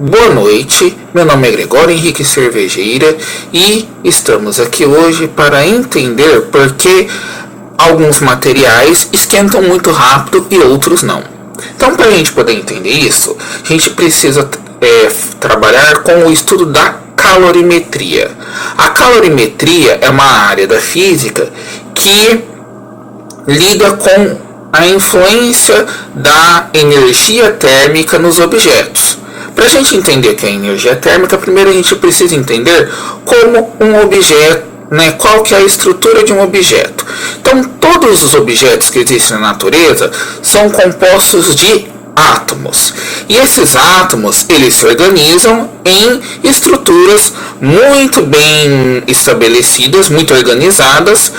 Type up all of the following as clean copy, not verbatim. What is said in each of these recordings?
Boa noite, meu nome é Gregório Henrique Cervejeira e estamos aqui hoje para entender por que alguns materiais esquentam muito rápido e outros não. Então, para a gente poder entender isso, a gente precisa trabalhar com o estudo da calorimetria. A calorimetria é uma área da física que lida com a influência da energia térmica nos objetos. Para a gente entender o que é energia térmica, primeiro a gente precisa entender como um objeto, qual que é a estrutura de um objeto. Então, todos os objetos que existem na natureza são compostos de átomos. E esses átomos, eles se organizam em estruturas muito bem estabelecidas, muito organizadas,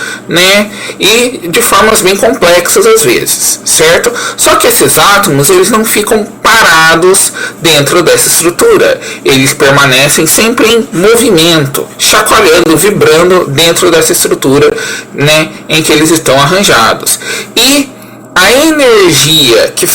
e de formas bem complexas às vezes, certo? Só que esses átomos, eles não ficam parados dentro dessa estrutura. Eles permanecem sempre em movimento, chacoalhando, vibrando dentro dessa estrutura, em que eles estão arranjados. E a energia que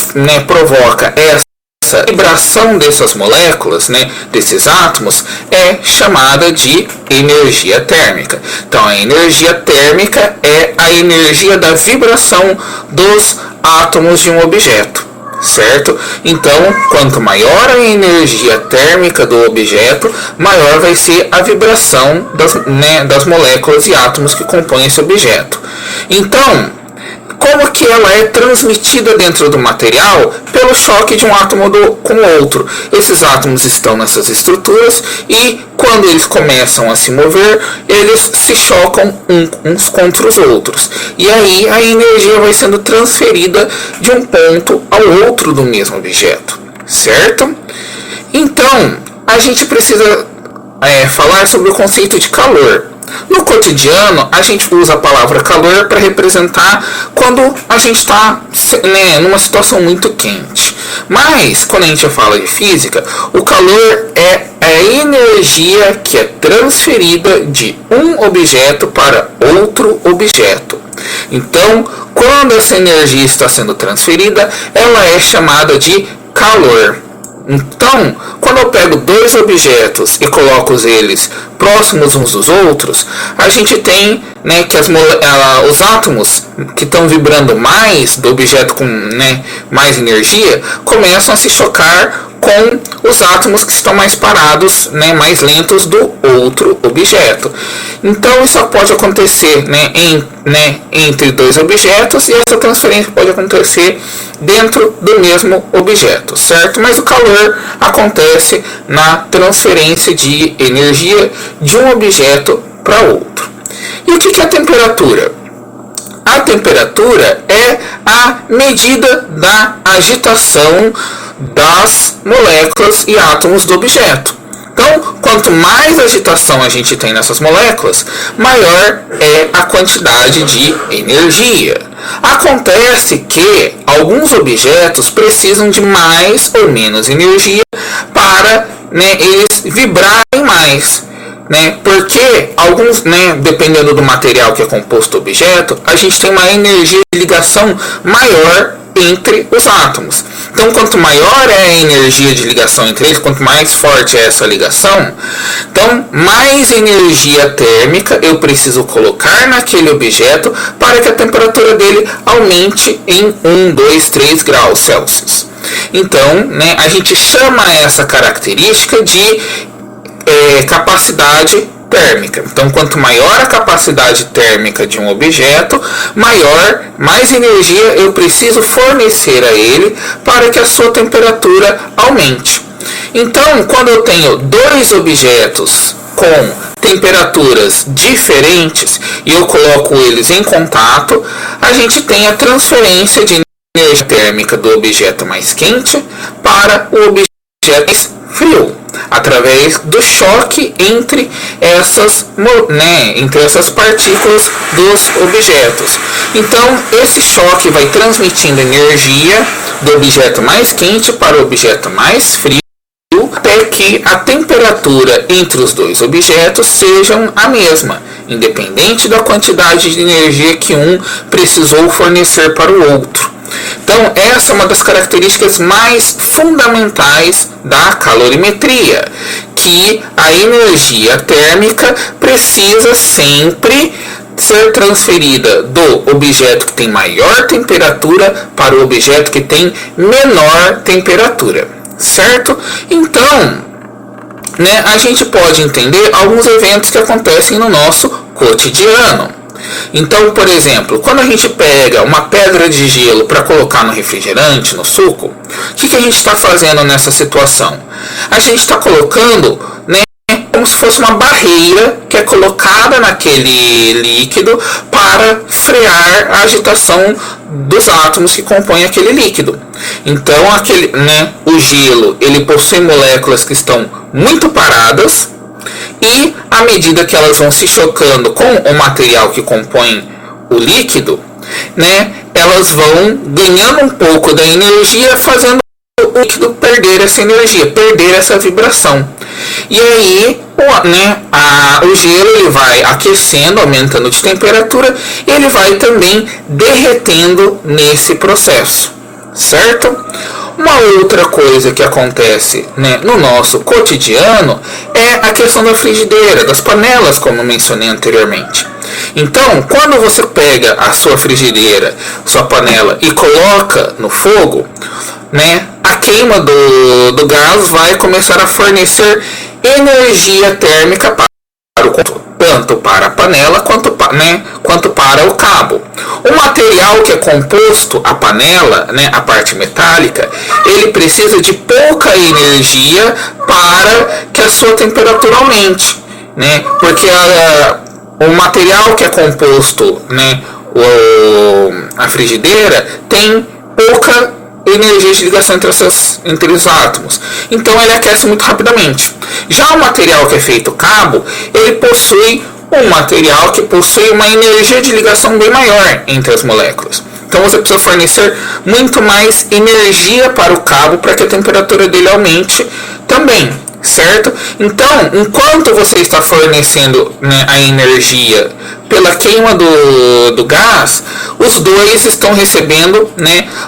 provoca essa vibração dessas moléculas, desses átomos, é chamada de energia térmica. Então, a energia térmica é a energia da vibração dos átomos de um objeto, certo? Então, quanto maior a energia térmica do objeto, maior vai ser a vibração das moléculas e átomos que compõem esse objeto. Então, como que ela é transmitida dentro do material? Pelo choque de um átomo com o outro. Esses átomos estão nessas estruturas e quando eles começam a se mover, eles se chocam uns contra os outros. E aí a energia vai sendo transferida de um ponto ao outro do mesmo objeto, certo? Então, a gente precisa falar sobre o conceito de calor. No cotidiano, a gente usa a palavra calor para representar quando a gente está numa situação muito quente. Mas, quando a gente fala de física, o calor é a energia que é transferida de um objeto para outro objeto. Então, quando essa energia está sendo transferida, ela é chamada de calor. Então, quando eu pego dois objetos e coloco eles próximos uns dos outros, a gente tem que os átomos que estão vibrando mais do objeto com mais energia começam a se chocar com os átomos que estão mais parados, mais lentos do outro objeto. Então isso pode acontecer entre dois objetos e essa transferência pode acontecer dentro do mesmo objeto, certo? Mas o calor acontece na transferência de energia de um objeto para outro. E o que é a temperatura? A temperatura é a medida da agitação das moléculas e átomos do objeto. Então, quanto mais agitação a gente tem nessas moléculas, maior é a quantidade de energia. Acontece que alguns objetos precisam de mais ou menos energia para eles vibrarem mais. Porque alguns, dependendo do material que é composto o objeto, a gente tem uma energia de ligação maior entre os átomos. Então, quanto maior é a energia de ligação entre eles, quanto mais forte é essa ligação, então mais energia térmica eu preciso colocar naquele objeto para que a temperatura dele aumente em 1, 2, 3 graus Celsius. Então, a gente chama essa característica de capacidade térmica. Então, quanto maior a capacidade térmica de um objeto, mais energia eu preciso fornecer a ele para que a sua temperatura aumente. Então, quando eu tenho dois objetos com temperaturas diferentes e eu coloco eles em contato, a gente tem a transferência de energia térmica do objeto mais quente para o objeto mais frio, através do choque entre essas partículas dos objetos. Então, esse choque vai transmitindo energia do objeto mais quente para o objeto mais frio, até que a temperatura entre os dois objetos sejam a mesma, independente da quantidade de energia que um precisou fornecer para o outro. Então, essa é uma das características mais fundamentais da calorimetria, que a energia térmica precisa sempre ser transferida do objeto que tem maior temperatura para o objeto que tem menor temperatura, certo? Então, a gente pode entender alguns eventos que acontecem no nosso cotidiano. Então, por exemplo, quando a gente pega uma pedra de gelo para colocar no refrigerante, no suco, o que a gente está fazendo nessa situação? A gente está colocando, como se fosse uma barreira que é colocada naquele líquido para frear a agitação dos átomos que compõem aquele líquido. Então, o gelo ele possui moléculas que estão muito paradas, e à medida que elas vão se chocando com o material que compõe o líquido, elas vão ganhando um pouco da energia, fazendo o líquido perder essa energia, perder essa vibração. E aí o gelo ele vai aquecendo, aumentando de temperatura, e ele vai também derretendo nesse processo, certo? Uma outra coisa que acontece no nosso cotidiano é a questão da frigideira, das panelas, como mencionei anteriormente. Então, quando você pega a sua frigideira, sua panela e coloca no fogo, a queima do gás vai começar a fornecer energia térmica para o controle, tanto para a panela quanto para o cabo. O material que é composto a panela, a parte metálica, ele precisa de pouca energia para que a sua temperatura aumente, porque o material que é composto, a frigideira, tem pouca energia de ligação entre os átomos, então ele aquece muito rapidamente. Já o material que é feito cabo, ele possui um material que possui uma energia de ligação bem maior entre as moléculas. Então você precisa fornecer muito mais energia para o cabo para que a temperatura dele aumente também, certo? Então, enquanto você está fornecendo a energia pela queima do gás, os dois estão recebendo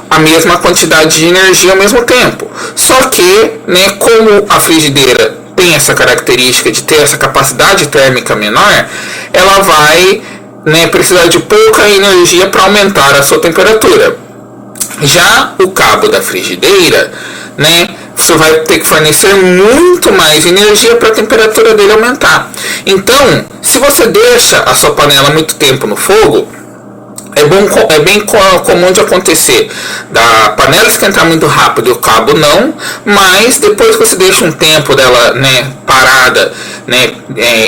a mesma quantidade de energia ao mesmo tempo. Só que, como a frigideira tem essa característica de ter essa capacidade térmica menor, ela vai precisar de pouca energia para aumentar a sua temperatura. Já o cabo da frigideira, você vai ter que fornecer muito mais energia para a temperatura dele aumentar. Então, se você deixa a sua panela muito tempo no fogo, é bem comum de acontecer da panela esquentar muito rápido e o cabo não, mas depois que você deixa um tempo dela parada,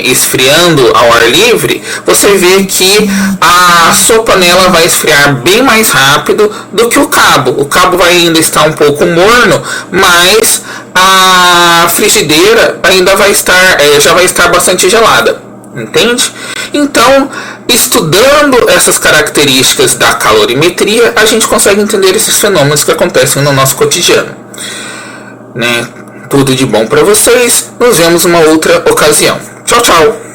esfriando ao ar livre, você vê que a sua panela vai esfriar bem mais rápido do que o cabo. O cabo vai ainda estar um pouco morno, mas a frigideira ainda já vai estar bastante gelada. Entende? Então, estudando essas características da calorimetria, a gente consegue entender esses fenômenos que acontecem no nosso cotidiano. Tudo de bom para vocês. Nos vemos em uma outra ocasião. Tchau, tchau!